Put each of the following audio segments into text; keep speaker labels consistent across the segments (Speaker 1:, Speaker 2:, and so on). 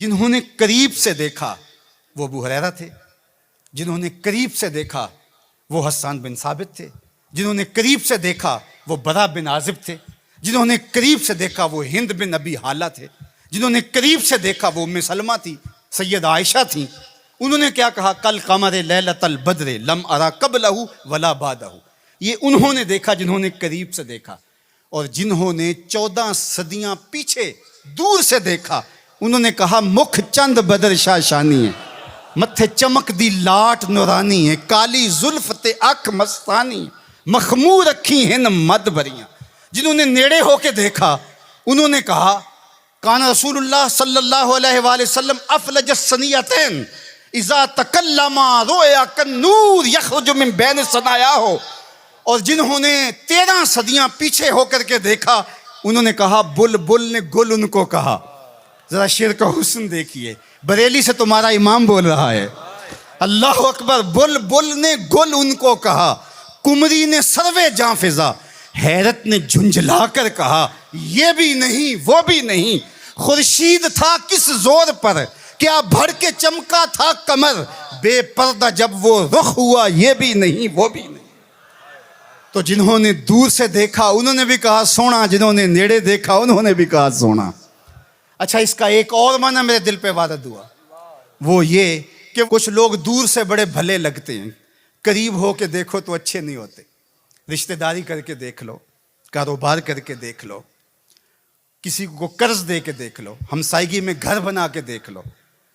Speaker 1: جنہوں نے قریب سے دیکھا وہ ابو ہریرہ تھے، جنہوں نے قریب سے دیکھا وہ حسان بن ثابت تھے، جنہوں نے قریب سے دیکھا وہ برا بن عازب تھے، جنہوں نے قریب سے دیکھا وہ ہند بن ابی حالہ تھے، جنہوں نے قریب سے دیکھا وہ ام سلمہ تھی، سید عائشہ تھیں۔ انہوں نے کیا کہا؟ کل قمر لیلۃ البدر لم ارا قبلہ ولا بعدہ۔ یہ انہوں نے دیکھا جنہوں نے قریب سے دیکھا، اور جنہوں نے 14 صدیاں پیچھے دور سے دیکھا انہوں نے کہا مکھ چند بدر شاہ شانی ہے، متھے چمک دی لاٹ نورانی ہے، کالی زلف تے اکھ مستانی، مخمور اکھی ہن مد بریاں۔ جنہوں نے نیڑے ہو کے دیکھا انہوں نے کہا کان رسول اللہ صلی اللہ علیہ وآلہ وسلم افلج الثنیتین اذا تکلم رؤیا کالنور یخرج من بین ثنایاہ۔ اور جنہوں نے 13 صدیاں پیچھے ہو کر کے دیکھا انہوں نے کہا بلبل نے گل ان کو کہا۔ ذرا شعر کا حسن دیکھیے، بریلی سے تمہارا امام بول رہا ہے، اللہ اکبر۔ بلبل نے گل ان کو کہا، کمری نے سروے جاں فضا، حیرت نے جھنجھلا کر کہا یہ بھی نہیں وہ بھی نہیں، خورشید تھا کس زور پر، کیا بھڑ کے چمکا تھا کمر، بے پردہ جب وہ رخ ہوا یہ بھی نہیں وہ بھی نہیں۔ تو جنہوں نے دور سے دیکھا انہوں نے بھی کہا سونا، جنہوں نے نیڑے دیکھا انہوں نے بھی کہا سونا۔ اچھا، اس کا ایک اور معنی میرے دل پہ وارد ہوا، وہ یہ کہ کچھ لوگ دور سے بڑے بھلے لگتے ہیں، قریب ہو کے دیکھو تو اچھے نہیں ہوتے۔ رشتہ داری کر کے دیکھ لو، کاروبار کر کے دیکھ لو، کسی کو قرض دے کے دیکھ لو، ہمسائیگی میں گھر بنا کے دیکھ لو،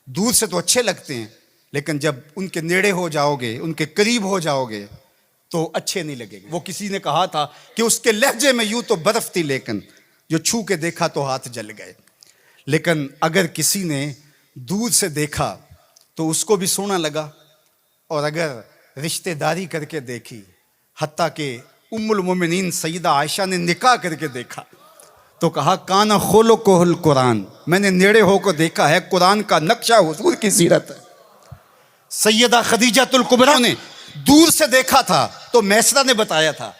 Speaker 1: دور سے تو اچھے لگتے ہیں لیکن جب ان کے نیڑے ہو جاؤ گے، ان کے قریب ہو جاؤ گے تو اچھے نہیں لگے گے۔ وہ کسی نے کہا تھا کہ اس کے لہجے میں یوں تو برف تھی لیکن جو چھو کے دیکھا تو ہاتھ جل گئے۔ لیکن اگر کسی نے دور سے دیکھا تو اس کو بھی سونا لگا، اور اگر رشتہ داری کر کے دیکھی، حتیٰ کہ ام المومنین سیدہ عائشہ نے نکاح کر کے دیکھا تو کہا کانا خلقہ القرآن، میں نے نیڑے ہو کو دیکھا ہے، قرآن کا نقشہ حضور کی سیرت ہے۔ سیدہ خدیجہ الکبریٰ نے دور سے دیکھا تھا تو میسرہ نے بتایا تھا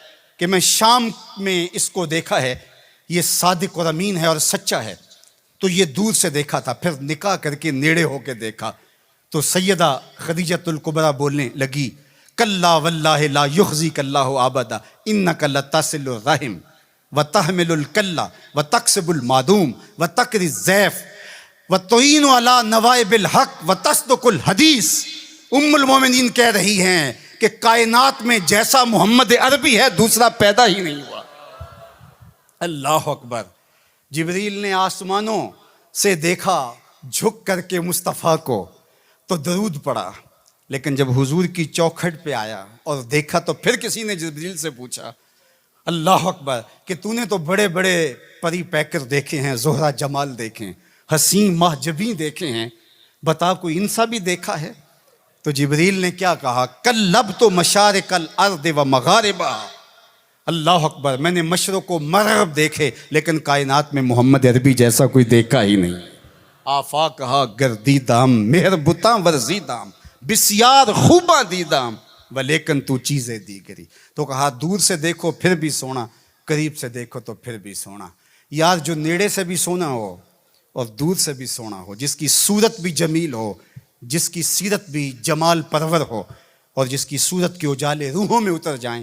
Speaker 1: کہ میں شام میں اس کو دیکھا ہے، یہ صادق اور امین ہے اور سچا ہے، تو یہ دور سے دیکھا تھا، پھر نکاح کر کے نیڑے ہو کے دیکھا۔ تو سیدہ خدیجہ الکبریٰ بولنے لگی کلا واللہ لا یخزیک اللہ ابدا انک لتصل الرحم وتحمل الکلہ وتکسب المعدوم وتقری الضیف وتعین علی نوائب الحق وتصدق الحدیث۔ ام المومنین کہہ رہی ہیں کہ کائنات میں جیسا محمد عربی ہے دوسرا پیدا ہی نہیں ہوا۔ اللہ اکبر۔ جبریل نے آسمانوں سے دیکھا جھک کر کے مصطفیٰ کو تو درود پڑھا، لیکن جب حضور کی چوکھٹ پہ آیا اور دیکھا تو پھر کسی نے جبریل سے پوچھا اللہ اکبر کہ تو نے تو بڑے بڑے پری پیکر دیکھے ہیں، زہرہ جمال دیکھے ہیں، حسین ماہ جبیں دیکھے ہیں، بتا کوئی ان سا بھی دیکھا ہے؟ تو جبریل نے کیا کہا کلبت مشارق الارض و مغاربہ۔ اللہ اکبر، میں نے مشرق و مغرب دیکھے لیکن کائنات میں محمد عربی جیسا کوئی دیکھا ہی نہیں۔ آفاق کہا گردیدام مہر بتاں ورزیدام بسیار خوباں دیدام ولیکن تو چیزیں دیگری۔ تو کہا دور سے دیکھو پھر بھی سونا، قریب سے دیکھو تو پھر بھی سونا۔ یار جو نیڑے سے بھی سونا ہو اور دور سے بھی سونا ہو، جس کی صورت بھی جمیل ہو، جس کی سیرت بھی جمال پرور ہو، اور جس کی صورت کے اجالے روحوں میں اتر جائیں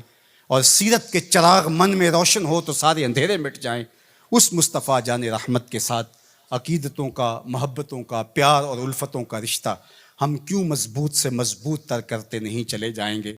Speaker 1: اور سیرت کے چراغ من میں روشن ہو تو سارے اندھیرے مٹ جائیں، اس مصطفیٰ جان رحمت کے ساتھ عقیدتوں کا، محبتوں کا، پیار اور الفتوں کا رشتہ ہم کیوں مضبوط سے مضبوط تر کرتے نہیں چلے جائیں گے؟